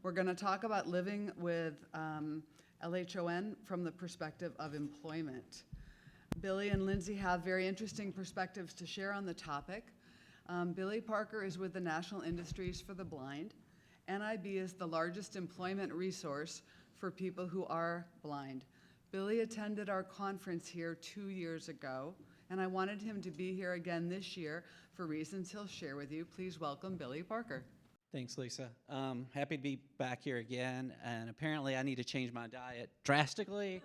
We're going to talk about living with LHON from the perspective of employment. Billy and Lindsey have very interesting perspectives to share on the topic. Billy Parker is with the National Industries for the Blind. NIB is the largest employment resource for people who are blind. Billy attended our conference here 2 years ago, and I wanted him to be here again this year for reasons he'll share with you. Please welcome Billy Parker. Thanks, Lisa. Happy to be back here again, and apparently I need to change my diet drastically.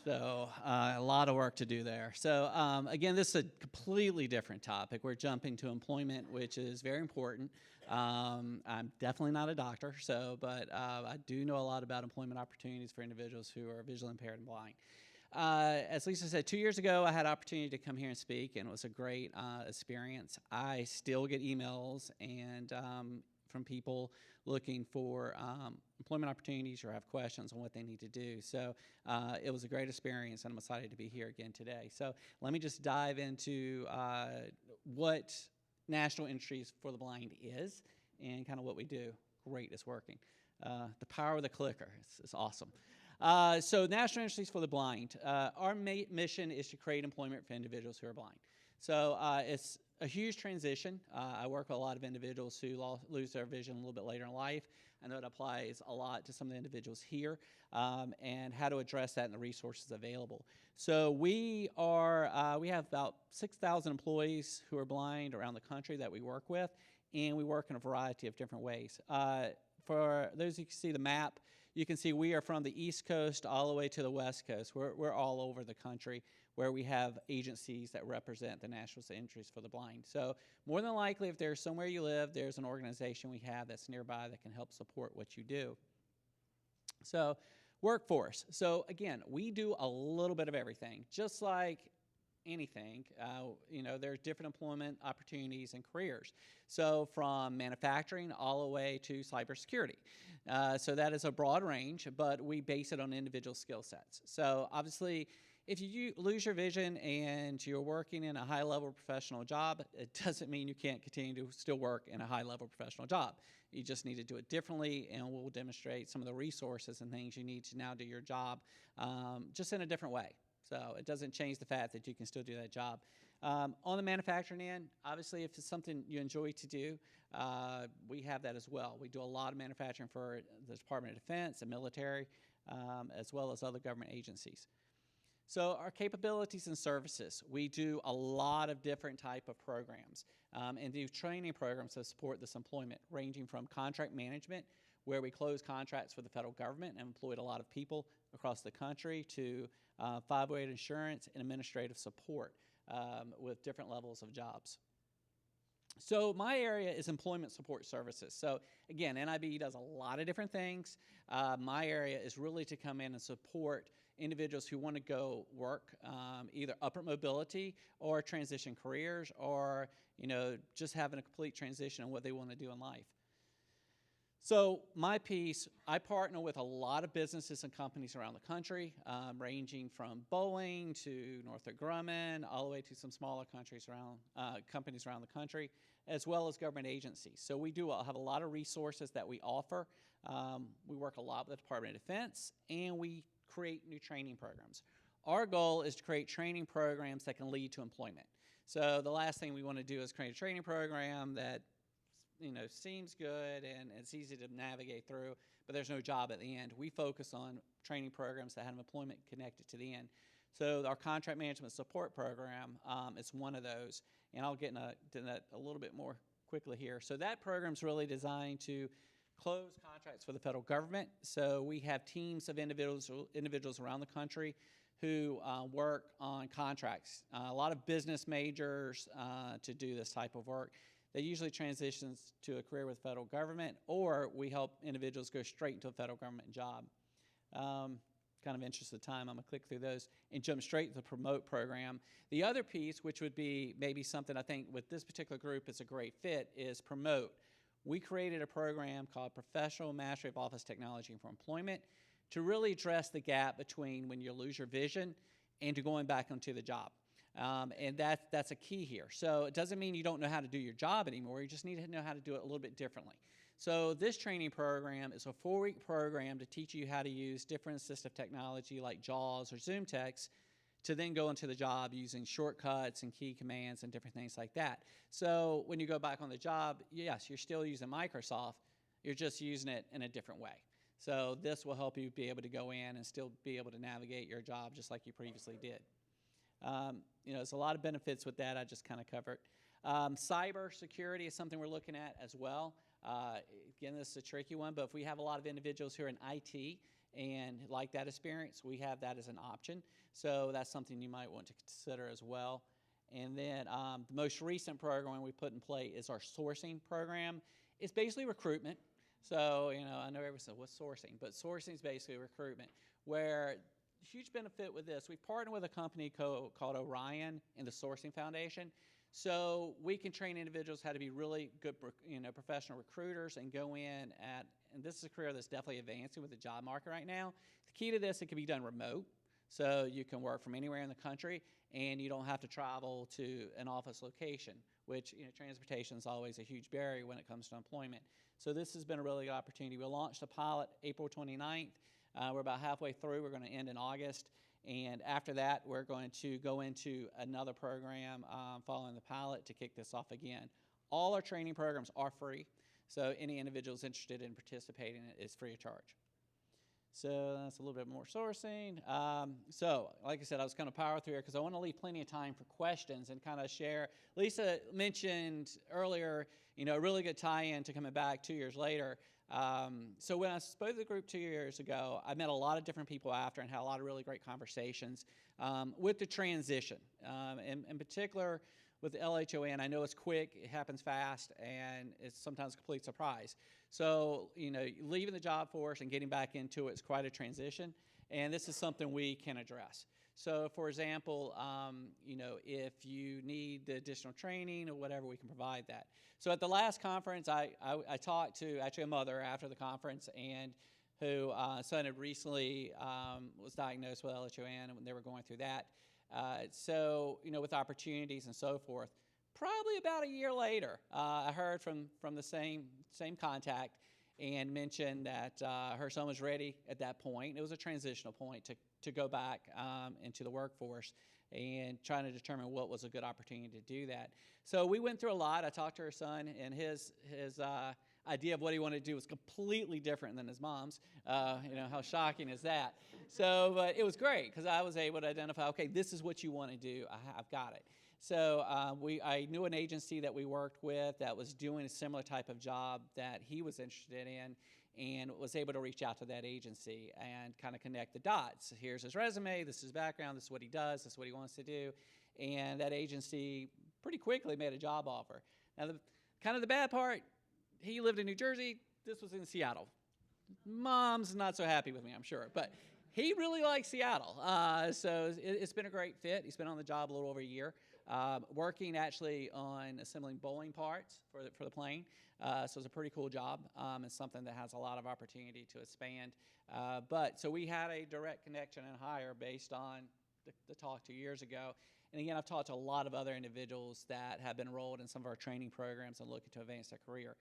So a lot of work to do there. So again, this is a completely different topic. We're jumping to employment, which is very important. I'm definitely not a doctor, but I do know a lot about employment opportunities for individuals who are visually impaired and blind. As Lisa said, 2 years ago, I had an opportunity to come here and speak, and it was a great experience. I still get emails and from people looking for employment opportunities or have questions on what they need to do. So it was a great experience, and I'm excited to be here again today. So let me just dive into what National Industries for the Blind is and kind of what we do. Great, it's working. The power of the clicker is awesome. So National Industries for the Blind, our mission is to create employment for individuals who are blind. So it's a huge transition. I work with a lot of individuals who lose their vision a little bit later in life. I know it applies a lot to some of the individuals here and how to address that and the resources available. So we have about 6,000 employees who are blind around the country that we work with, and we work in a variety of different ways. For those who can see the map, you can see we are from the East Coast all the way to the West Coast. We're all over the country where we have agencies that represent the National Industries for the Blind. So more than likely, if there's somewhere you live, there's an organization we have that's nearby that can help support what you do. So workforce. So again, we do a little bit of everything. Just like anything, there's different employment opportunities and careers. So from manufacturing all the way to cybersecurity. So that is a broad range, but we base it on individual skill sets. So obviously, if you lose your vision and you're working in a high-level professional job, it doesn't mean you can't continue to still work in a high-level professional job. You just need to do it differently, and we'll demonstrate some of the resources and things you need to now do your job just in a different way. So it doesn't change the fact that you can still do that job. On the manufacturing end, obviously, if it's something you enjoy to do, we have that as well. We do a lot of manufacturing for the Department of Defense, the military, as well as other government agencies. So our capabilities and services, we do a lot of different type of programs and do training programs to support this employment, ranging from contract management, where we close contracts for the federal government and employed a lot of people across the country, to 508 insurance and administrative support with different levels of jobs. So my area is employment support services. So again, NIB does a lot of different things. My area is really to come in and support individuals who want to go work, either upward mobility or transition careers, or just having a complete transition on what they want to do in life. So my piece, I partner with a lot of businesses and companies around the country, ranging from Boeing to Northrop Grumman, all the way to some smaller companies around the country, as well as government agencies. So we have a lot of resources that we offer. We work a lot with the Department of Defense, and we create new training programs. Our goal is to create training programs that can lead to employment. So the last thing we want to do is create a training program that seems good and it's easy to navigate through, but there's no job at the end. We focus on training programs that have employment connected to the end. So our contract management support program is one of those, and I'll get into that a little bit more quickly here. So that program's really designed to close contracts for the federal government. So we have teams of individuals around the country who work on contracts. A lot of business majors to do this type of work. They usually transitions to a career with the federal government, or we help individuals go straight into a federal government job. Kind of interest of time, I'm going to click through those and jump straight to the promote program. The other piece, which would be maybe something I think with this particular group is a great fit, is promote. We created a program called Professional Mastery of Office Technology for Employment to really address the gap between when you lose your vision and to going back onto the job. And that's a key here. So it doesn't mean you don't know how to do your job anymore. You just need to know how to do it a little bit differently. So this training program is a 4-week program to teach you how to use different assistive technology like JAWS or Zoom text to then go into the job using shortcuts and key commands and different things like that. So when you go back on the job, yes, you're still using Microsoft, you're just using it in a different way. So this will help you be able to go in and still be able to navigate your job just like you previously did. There's a lot of benefits with that I just kind of covered. Cyber security is something we're looking at as well. Again, this is a tricky one, but if we have a lot of individuals who are in IT and like that experience, we have that as an option. So that's something you might want to consider as well. And then the most recent program we put in play is our sourcing program. It's basically recruitment. So, I know everyone said, what's sourcing? But sourcing is basically recruitment, where huge benefit with this, we've partnered with a company called Orion and the Sourcing Foundation. So we can train individuals how to be really good, professional recruiters and go in and this is a career that's definitely advancing with the job market right now. The key to this, it can be done remote. So you can work from anywhere in the country and you don't have to travel to an office location, which, transportation is always a huge barrier when it comes to employment. So this has been a really good opportunity. We launched a pilot April 29th. We're about halfway through. We're going to end in August. And after that, we're going to go into another program following the pilot to kick this off again. All our training programs are free, so any individuals interested in participating in it is free of charge. So that's a little bit more sourcing. So like I said, I was kind of power through here because I want to leave plenty of time for questions and kind of share. Lisa mentioned earlier, a really good tie-in to coming back 2 years later. So when I spoke to the group 2 years ago, I met a lot of different people after and had a lot of really great conversations with the transition. In particular, with the LHON, I know it's quick, it happens fast, and it's sometimes a complete surprise. So, leaving the job force and getting back into it is quite a transition, and this is something we can address. So, for example, if you need the additional training or whatever, we can provide that. So at the last conference, I talked to actually a mother after the conference and who son had recently was diagnosed with LHON, and they were going through that. So, with opportunities and so forth, probably about a year later, I heard from the same contact and mentioned that her son was ready at that point. It was a transitional point to go back into the workforce and trying to determine what was a good opportunity to do that. So we went through a lot. I talked to her son, and his idea of what he wanted to do was completely different than his mom's. How shocking is that? So, but it was great because I was able to identify, okay, this is what you want to do. I've got it. So I knew an agency that we worked with that was doing a similar type of job that he was interested in, and was able to reach out to that agency and kind of connect the dots. Here's his resume, this is his background, this is what he does, this is what he wants to do. And that agency pretty quickly made a job offer. Now, the bad part, he lived in New Jersey, this was in Seattle. Mom's not so happy with me, I'm sure, but he really likes Seattle. So it's been a great fit. He's been on the job a little over a year, working actually on assembling bowling parts for the plane. So it's a pretty cool job. It's something that has a lot of opportunity to expand. So we had a direct connection and hire based on the talk 2 years ago. And again, I've talked to a lot of other individuals that have been enrolled in some of our training programs and looking to advance their career.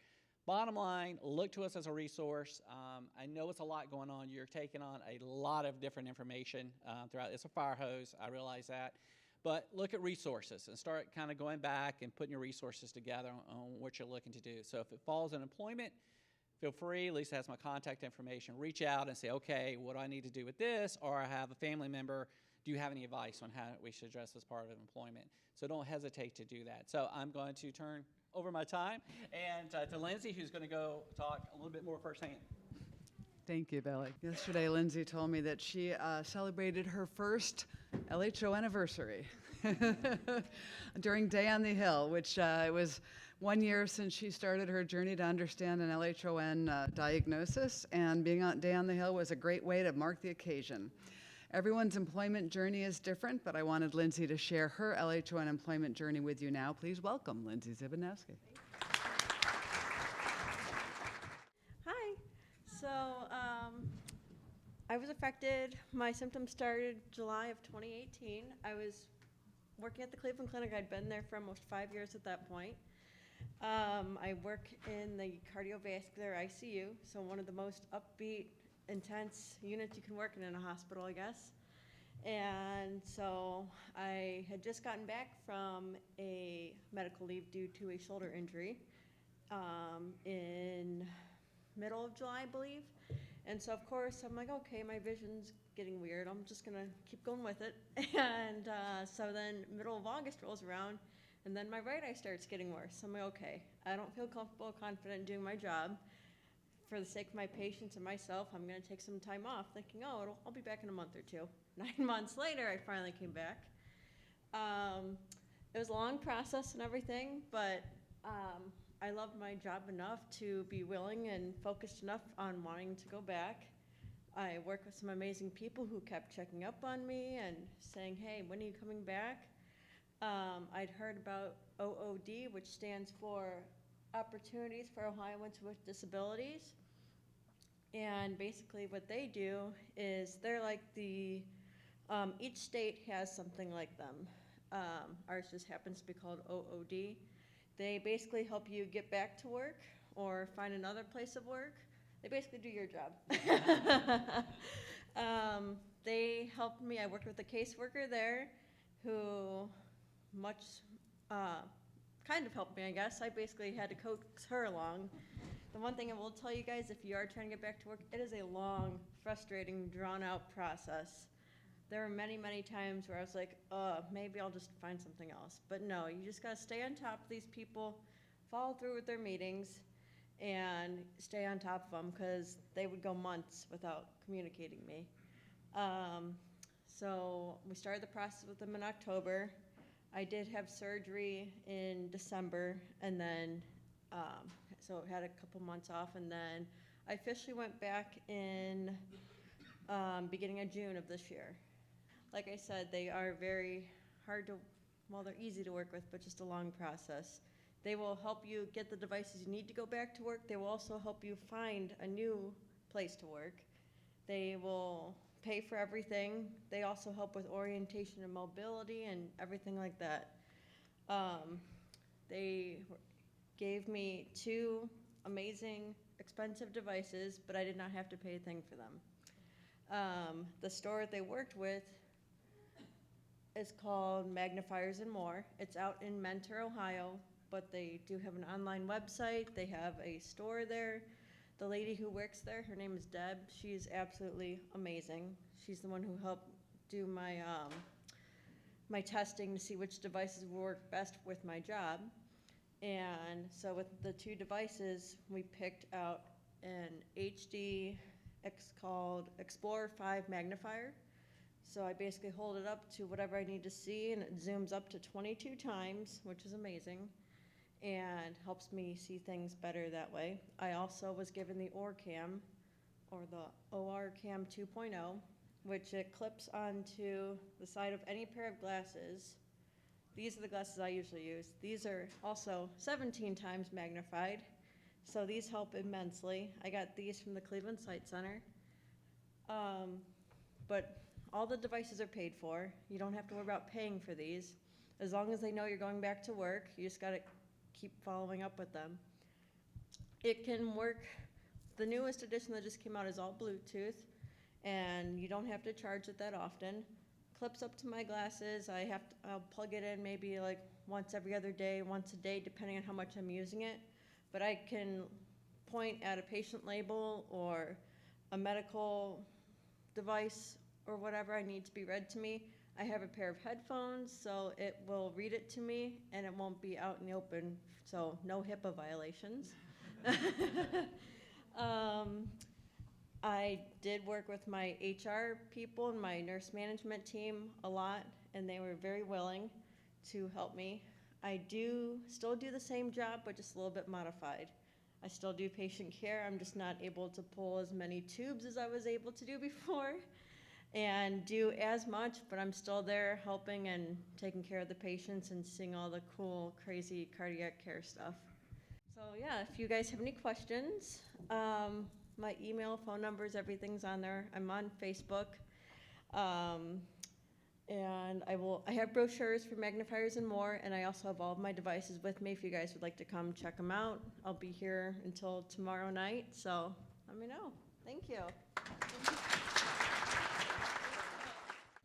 Bottom line, look to us as a resource. I know it's a lot going on. You're taking on a lot of different information throughout. It's a fire hose, I realize that. But look at resources and start kind of going back and putting your resources together on what you're looking to do. So if it falls in employment, feel free. Lisa has my contact information. Reach out and say, okay, what do I need to do with this? Or I have a family member. Do you have any advice on how we should address this part of employment? So don't hesitate to do that. So I'm going to turn over my time and to Lindsey, who's going to go talk a little bit more firsthand. Thank you, Billy. Yesterday, Lindsey told me that she celebrated her first LHO anniversary during Day on the Hill, which it was 1 year since she started her journey to understand an LHON diagnosis, and being on Day on the Hill was a great way to mark the occasion. Everyone's employment journey is different, but I wanted Lindsey to share her LHON employment journey with you now. Please welcome Lindsey Zibanowski. Hi. So I was affected. My symptoms started July of 2018. I was working at the Cleveland Clinic. I'd been there for almost 5 years at that point. I work in the cardiovascular ICU, so one of the most upbeat, intense units you can work in a hospital, I guess. And so I had just gotten back from a medical leave due to a shoulder injury in middle of July, I believe. And so, of course, I'm like, okay, my vision's getting weird. I'm just going to keep going with it. And so then middle of August rolls around, and then my right eye starts getting worse. I'm like, okay, I don't feel comfortable, confident in doing my job. For the sake of my patients and myself, I'm going to take some time off, thinking, oh, I'll be back in a month or two. 9 months later, I finally came back. It was a long process and everything, but I loved my job enough to be willing and focused enough on wanting to go back. I work with some amazing people who kept checking up on me and saying, hey, when are you coming back? I'd heard about OOD, which stands for Opportunities for Ohioans with Disabilities. And basically what they do is they're like the, each state has something like them. Ours just happens to be called OOD. They basically help you get back to work or find another place of work. They basically do your job. They helped me. I worked with a caseworker there who kind of helped me, I guess. I basically had to coax her along. The one thing I will tell you guys, if you are trying to get back to work, it is a long, frustrating, drawn-out process. There were many, many times where I was like, maybe I'll just find something else. But no, you just got to stay on top of these people, follow through with their meetings, and stay on top of them because they would go months without communicating me. So we started the process with them in October. I did have surgery in December, and then so had a couple months off, and then I officially went back in beginning of June of this year. Like I said, they are very hard to, well, they're easy to work with, but just a long process. They will help you get the devices you need to go back to work. They will also help you find a new place to work. They will pay for everything. They also help with orientation and mobility and everything like that. They gave me 2 amazing, expensive devices, but I did not have to pay a thing for them. The store they worked with is called Magnifiers and More. It's out in Mentor, Ohio, but they do have an online website. They have a store there. The lady who works there, her name is Deb. She's absolutely amazing. She's the one who helped do my my testing to see which devices would work best with my job. And so with the 2 devices, we picked out an HD called Explorer 5 magnifier. So I basically hold it up to whatever I need to see, and it zooms up to 22 times, which is amazing, and helps me see things better that way. I also was given the OrCam, or the OrCam 2.0, which it clips onto the side of any pair of glasses. These are the glasses I usually use. These are also 17 times magnified, so these help immensely. I got these from the Cleveland Sight Center. But all the devices are paid for. You don't have to worry about paying for these. As long as they know you're going back to work, you just gotta keep following up with them. It can work. The newest edition that just came out is all Bluetooth, and you don't have to charge it that often. Clips up to my glasses. I'll plug it in maybe like once every other day, once a day, depending on how much I'm using it. But I can point at a patient label or a medical device or whatever I need to be read to me. I have a pair of headphones, so it will read it to me, and it won't be out in the open, so no HIPAA violations. I did work with my HR people and my nurse management team a lot, and they were very willing to help me. I still do the same job, but just a little bit modified. I still do patient care. I'm just not able to pull as many tubes as I was able to do before and do as much, but I'm still there helping and taking care of the patients and seeing all the cool, crazy cardiac care stuff. So yeah, if you guys have any questions, my email, phone numbers, everything's on there. I'm on Facebook. And I have brochures for magnifiers and more, and I also have all of my devices with me if you guys would like to come check them out. I'll be here until tomorrow night, so let me know. Thank you.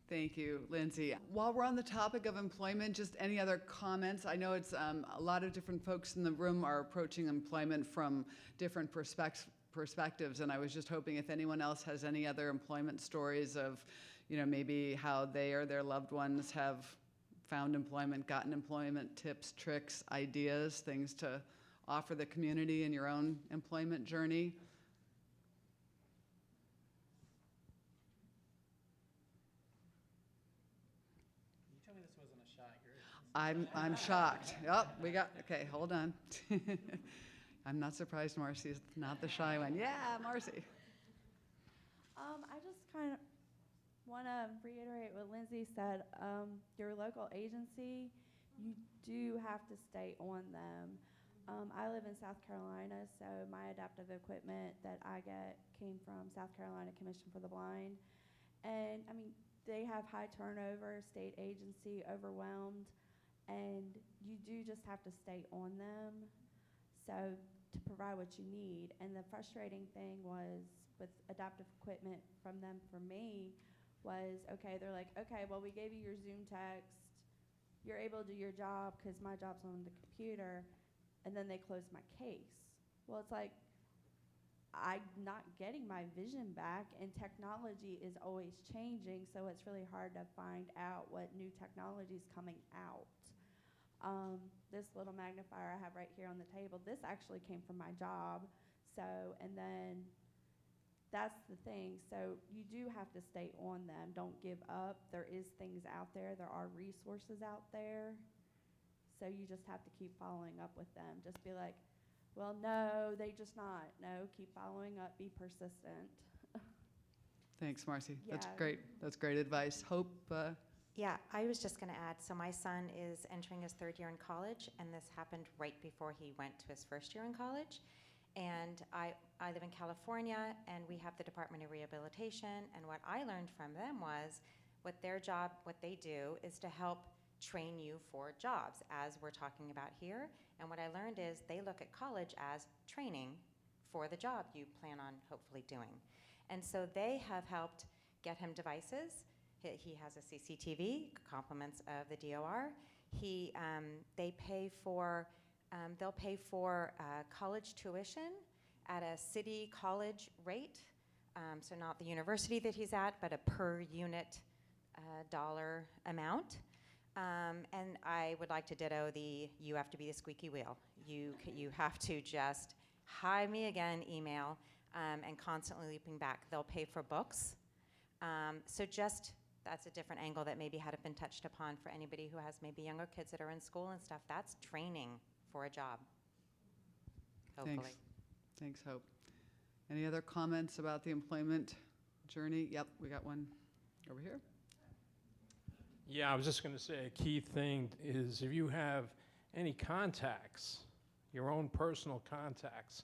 Thank you, Lindsay. While we're on the topic of employment, just any other comments? I know it's a lot of different folks in the room are approaching employment from different perspectives, and I was just hoping if anyone else has any other employment stories of, maybe how they or their loved ones have found employment, gotten employment, tips, tricks, ideas, things to offer the community in your own employment journey. I'm shocked. Yep, okay, hold on. I'm not surprised Marcy's not the shy one. Yeah, Marcy. I just kind of want to reiterate what Lindsay said. Your local agency, you do have to stay on them. I live in South Carolina, so my adaptive equipment that I get came from South Carolina Commission for the Blind. And, they have high turnover, state agency overwhelmed, and you do just have to stay on them so to provide what you need. And the frustrating thing was with adaptive equipment from them for me was, okay, they're like, okay, well, we gave you your Zoom text. You're able to do your job because my job's on the computer, and then they close my case. Well, it's like, I'm not getting my vision back, and technology is always changing, so it's really hard to find out what new technology is coming out. This little magnifier I have right here on the table, this actually came from my job. So, and then that's the thing. So you do have to stay on them. Don't give up. There is things out there. There are resources out there. So you just have to keep following up with them. Just be like, well, no, they just not. No, keep following up. Be persistent. Thanks, Marcy. That's Yeah. great. That's great advice. Hope. Yeah, I was just going to add, so my son is entering his third year in college, and this happened right before he went to his first year in college. And I live in California, and we have the Department of Rehabilitation, and what I learned from them was what they do is to help train you for jobs, as we're talking about here. And what I learned is they look at college as training for the job you plan on hopefully doing. And so they have helped get him devices. He has a CCTV, compliments of the DOR. They'll pay for college tuition at a city college rate, so not the university that he's at, but a per unit dollar amount. And I would like to ditto you have to be the squeaky wheel. You have to just hi me again email and constantly looping back. They'll pay for books. That's a different angle that maybe hadn't been touched upon for anybody who has maybe younger kids that are in school and stuff. That's training for a job, hopefully. Thanks, Hope. Any other comments about the employment journey? Yep, we got one over here. Yeah, I was just going to say a key thing is if you have any contacts, your own personal contacts,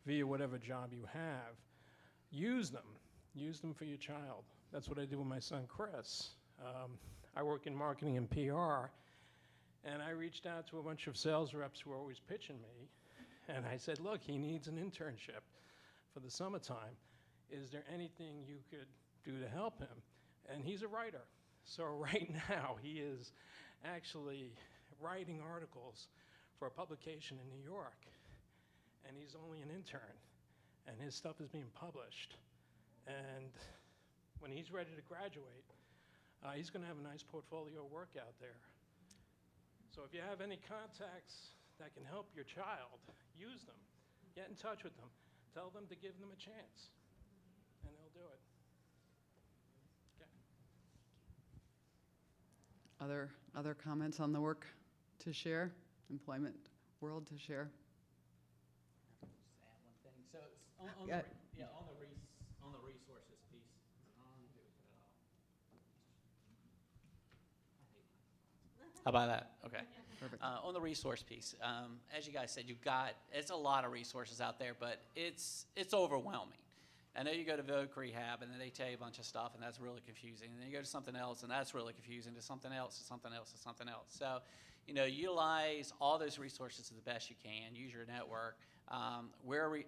via whatever job you have, use them. Use them for your child. That's what I do with my son, Chris. I work in marketing and PR, and I reached out to a bunch of sales reps who were always pitching me, and I said, look, he needs an internship for the summertime. Is there anything you could do to help him? And he's a writer. So right now, he is actually writing articles for a publication in New York, and he's only an intern, and his stuff is being published. And when he's ready to graduate, he's going to have a nice portfolio of work out there. So if you have any contacts that can help your child, use them. Get in touch with them. Tell them to give them a chance, and they'll do it. Okay. Other comments on the work to share, employment world to share? Just add one thing. So it's on Yeah. on the resources piece. How about that? Okay. Perfect. On the resource piece, as you guys said, it's a lot of resources out there, but it's overwhelming. I know you go to voc rehab, and then they tell you a bunch of stuff, and that's really confusing. And then you go to something else, and that's really confusing, to something else, to something else, to something else. So, utilize all those resources to the best you can. Use your network. We're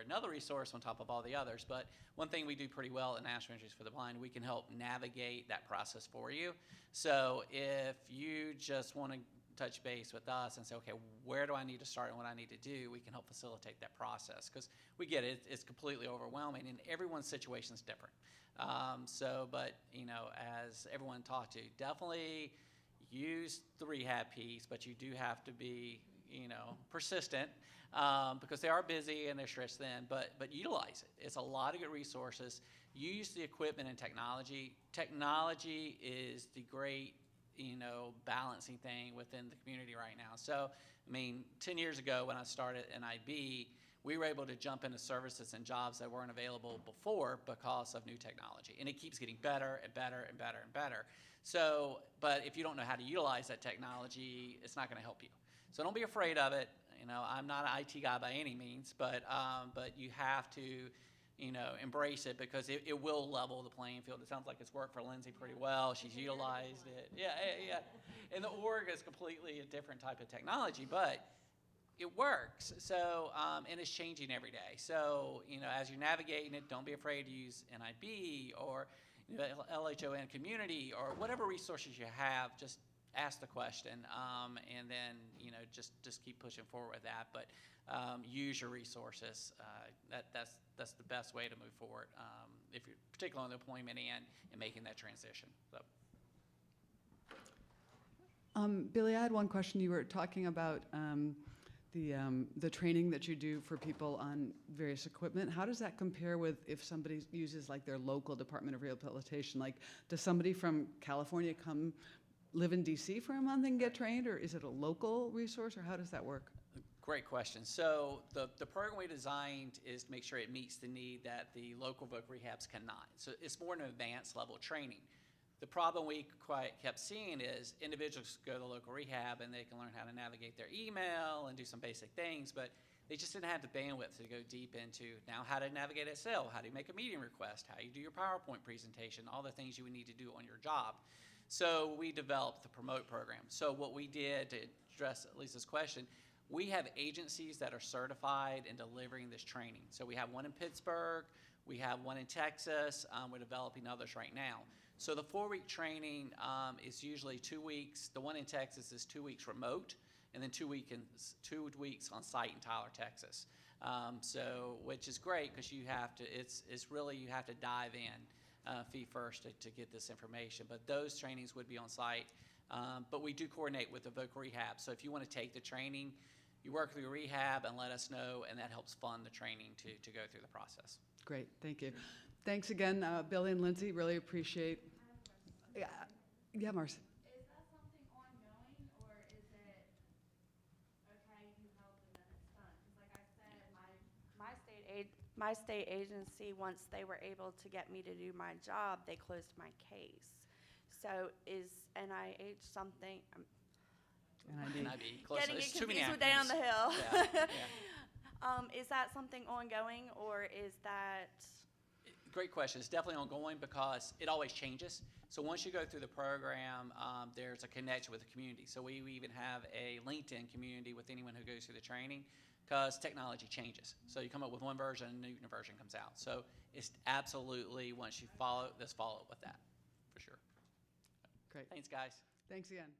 another resource on top of all the others, but one thing we do pretty well at National Ministries for the Blind, we can help navigate that process for you. So if you just want to touch base with us and say, okay, where do I need to start and what I need to do, we can help facilitate that process, because we get it, it's completely overwhelming, and everyone's situation is different. But as everyone talked to, definitely use the rehab piece, but you do have to be, persistent, because they are busy and they're stretched thin, but utilize it. It's a lot of good resources. Use the equipment and technology. Technology is the great, balancing thing within the community right now. So, 10 years ago when I started NIB, we were able to jump into services and jobs that weren't available before because of new technology. And it keeps getting better and better and better and better. So, but if you don't know how to utilize that technology, it's not going to help you. So don't be afraid of it. I'm not an IT guy by any means, but you have to, embrace it, because it will level the playing field. It sounds like it's worked for Lindsey pretty well. She's utilized it. Yeah. And the org is completely a different type of technology, but it works. So, and it's changing every day. So, as you're navigating it, don't be afraid to use NIB or LHON community or whatever resources you have. Just ask the question, and then just keep pushing forward with that. But use your resources. That's the best way to move forward, if you're particularly on the employment end and making that transition. So. Billy, I had one question. You were talking about the training that you do for people on various equipment. How does that compare with if somebody uses like their local Department of Rehabilitation? Like, does somebody from California come live in DC for a month and get trained, or is it a local resource, or how does that work? Great question. So the program we designed is to make sure it meets the need that the local voc rehabs cannot. So it's more an advanced level training. The problem we kept seeing is individuals go to the local rehab and they can learn how to navigate their email and do some basic things, but they just didn't have the bandwidth to go deep into now how to navigate Excel, how do you make a meeting request, how you do your PowerPoint presentation, all the things you would need to do on your job. So we developed the Promote program. So what we did to address Lisa's question, we have agencies that are certified in delivering this training. So we have one in Pittsburgh, we have one in Texas, we're developing others right now. So the 4-week training is usually 2 weeks. The one in Texas is 2 weeks remote, and then 2 weeks on site in Tyler, Texas. Which is great, because you have to, it's really, you have to dive in fee first to get this information. But those trainings would be on site. But we do coordinate with the voc rehab. So if you want to take the training, you work through rehab and let us know, and that helps fund the training to go through the process. Great, thank you. Thanks again, Billy and Lindsey. Really appreciate. Yeah, Marcy. Is that something ongoing, or is it okay, you help and then it's done? Because like I said, my state agency, once they were able to get me to do my job, they closed my case. So is NIH something? NIB, close. Getting It's it too many confused with Day on the acronyms. Hill. Yeah. Is that something ongoing, or is that? Great question. It's definitely ongoing because it always changes. So once you go through the program, there's a connection with the community. So we even have a LinkedIn community with anyone who goes through the training, because technology changes. So you come up with one version, a new version comes out. So it's absolutely, once you follow it with that, for sure. Great. Thanks, guys. Thanks again.